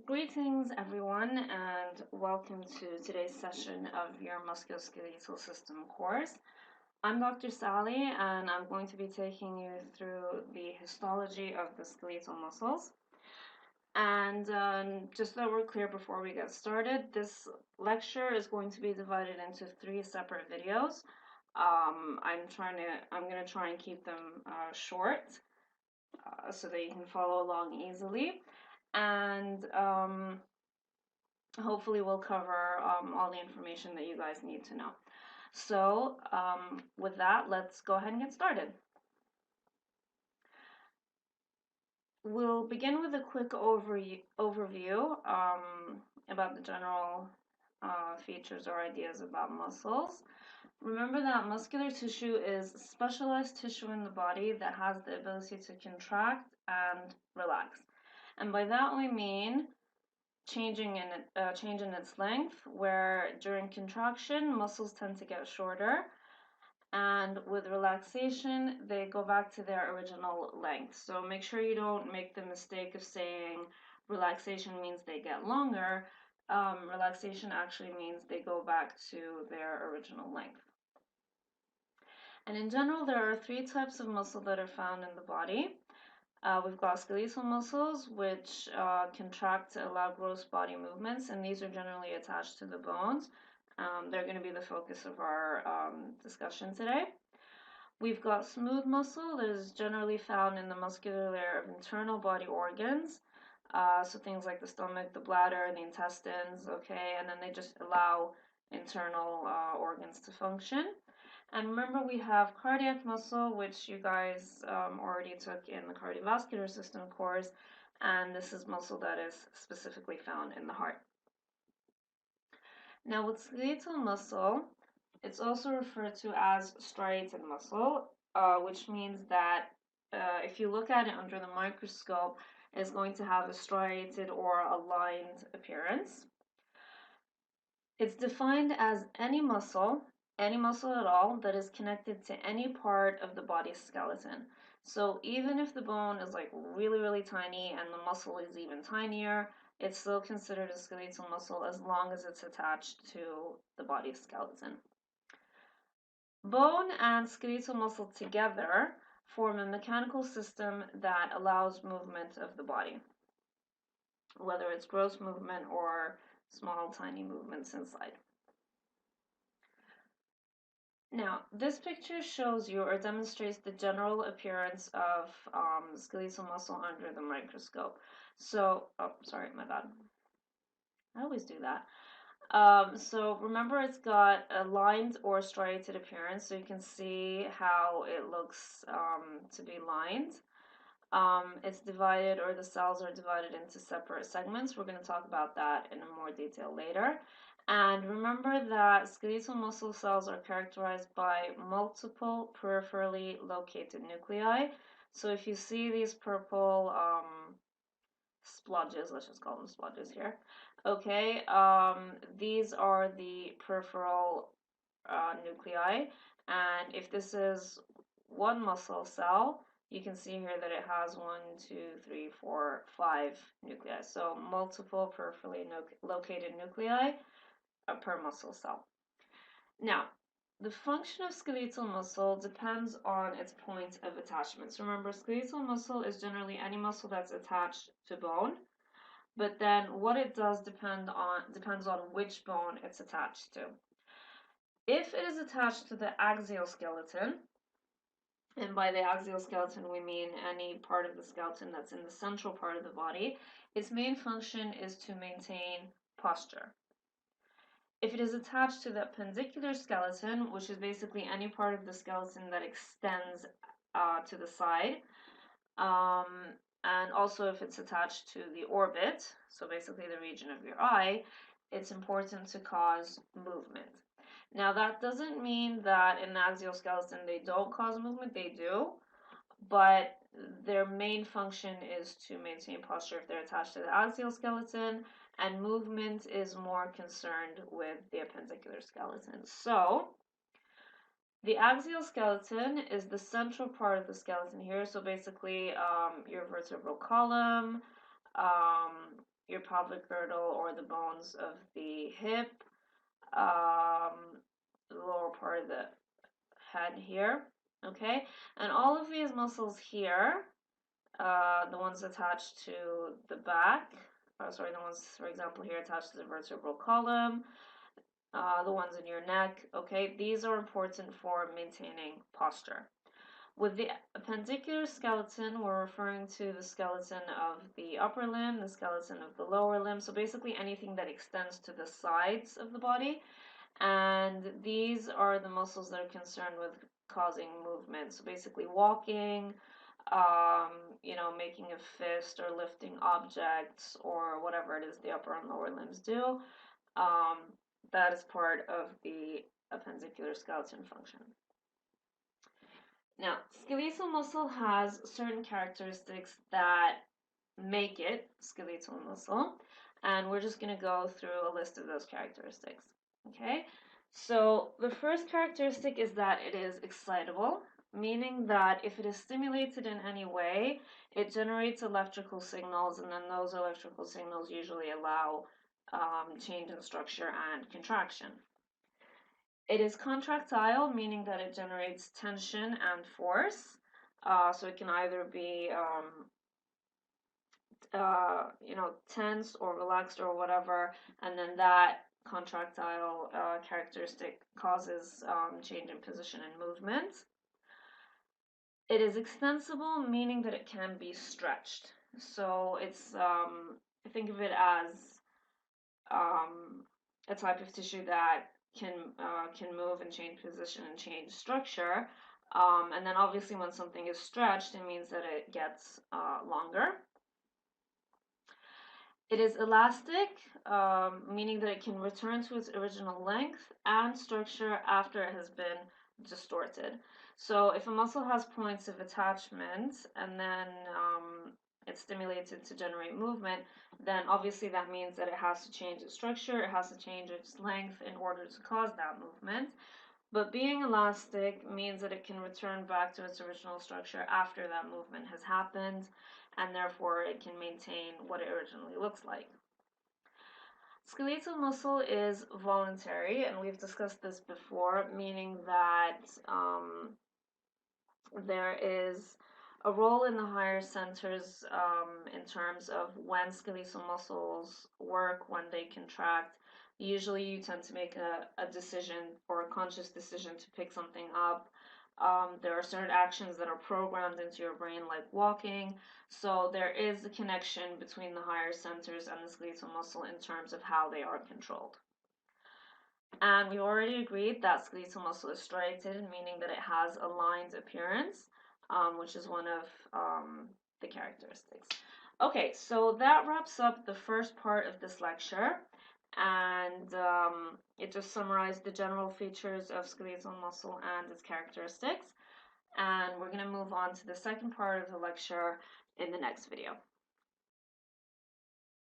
Greetings, everyone, and welcome to today's session of your musculoskeletal system course. I'm Dr. Sally, and I'm going to be taking you through the histology of the skeletal muscles. And just so that we're clear before we get started, this lecture is going to be divided into 3 separate videos. I'm going to try and keep them short so that you can follow along easily. And hopefully we'll cover all the information that you guys need to know. So with that, let's go ahead and get started. We'll begin with a quick overview about the general features or ideas about muscles. Remember that muscular tissue is specialized tissue in the body that has the ability to contract and relax. And by that we mean change in its length, where during contraction muscles tend to get shorter, and with relaxation they go back to their original length. So make sure you don't make the mistake of saying relaxation means they get longer. Relaxation actually means they go back to their original length. And in general, there are 3 types of muscle that are found in the body. We've got skeletal muscles, which contract to allow gross body movements, and these are generally attached to the bones. They're going to be the focus of our discussion today. We've got smooth muscle that is generally found in the muscular layer of internal body organs. So things like the stomach, the bladder, the intestines, okay, and then they just allow internal organs to function. And remember, we have cardiac muscle, which you guys already took in the cardiovascular system course, and this is muscle that is specifically found in the heart. Now, with skeletal muscle, it's also referred to as striated muscle, which means that if you look at it under the microscope, it's going to have a striated or a lined appearance. It's defined as any muscle at all that is connected to any part of the body's skeleton. So even if the bone is like really, really tiny and the muscle is even tinier, it's still considered a skeletal muscle as long as it's attached to the body's skeleton. Bone and skeletal muscle together form a mechanical system that allows movement of the body, whether it's gross movement or small, tiny movements inside. Now, this picture shows you or demonstrates the general appearance of skeletal muscle under the microscope. So, oh, sorry, my bad. I always do that. So remember, it's got a lined or striated appearance, so you can see how it looks to be lined. It's divided, or the cells are divided into separate segments. We're going to talk about that in more detail later. And remember that skeletal muscle cells are characterized by multiple peripherally located nuclei. So if you see these purple splodges, let's just call them splodges here. Okay, these are the peripheral nuclei. And if this is one muscle cell, you can see here that it has 1, 2, 3, 4, 5 nuclei. So multiple peripherally located nuclei per muscle cell. Now, the function of skeletal muscle depends on its point of attachment. So remember, skeletal muscle is generally any muscle that's attached to bone, but then what it does depends on which bone it's attached to. If it is attached to the axial skeleton, and by the axial skeleton we mean any part of the skeleton that's in the central part of the body, its main function is to maintain posture. If it is attached to the appendicular skeleton, which is basically any part of the skeleton that extends to the side, and also if it's attached to the orbit, so basically the region of your eye, it's important to cause movement. Now, that doesn't mean that in the axial skeleton they don't cause movement, they do, but their main function is to maintain posture if they're attached to the axial skeleton, and movement is more concerned with the appendicular skeleton. So, the axial skeleton is the central part of the skeleton here, so basically your vertebral column, your pelvic girdle or the bones of the hip, the lower part of the head here, okay? And all of these muscles here, the ones attached to the back, sorry, the ones, for example, here attached to the vertebral column, the ones in your neck, okay? These are important for maintaining posture. With the appendicular skeleton, we're referring to the skeleton of the upper limb, the skeleton of the lower limb, so basically anything that extends to the sides of the body. And these are the muscles that are concerned with causing movement. So basically walking, making a fist or lifting objects or whatever it is the upper and lower limbs do. That is part of the appendicular skeleton function. Now, skeletal muscle has certain characteristics that make it skeletal muscle, and we're just going to go through a list of those characteristics. Okay, so the first characteristic is that it is excitable, meaning that if it is stimulated in any way, it generates electrical signals, and then those electrical signals usually allow change in structure and contraction. It is contractile, meaning that it generates tension and force. So it can either be tense or relaxed or whatever, and then that contractile characteristic causes change in position and movement. It is extensible, meaning that it can be stretched. So it's think of it as a type of tissue that can move and change position and change structure. And then obviously when something is stretched, it means that it gets longer. It is elastic, meaning that it can return to its original length and structure after it has been distorted. So if a muscle has points of attachment and then it's stimulated to generate movement, then obviously that means that it has to change its structure, it has to change its length in order to cause that movement. But being elastic means that it can return back to its original structure after that movement has happened, and therefore it can maintain what it originally looks like. Skeletal muscle is voluntary, and we've discussed this before, meaning that there is a role in the higher centers in terms of when skeletal muscles work, when they contract. Usually you tend to make a decision or a conscious decision to pick something up. There are certain actions that are programmed into your brain, like walking. So there is a connection between the higher centers and the skeletal muscle in terms of how they are controlled. And we already agreed that skeletal muscle is striated, meaning that it has a lined appearance, which is one of the characteristics. Okay, so that wraps up the first part of this lecture, and it just summarized the general features of skeletal muscle and its characteristics. And we're going to move on to the second part of the lecture in the next video.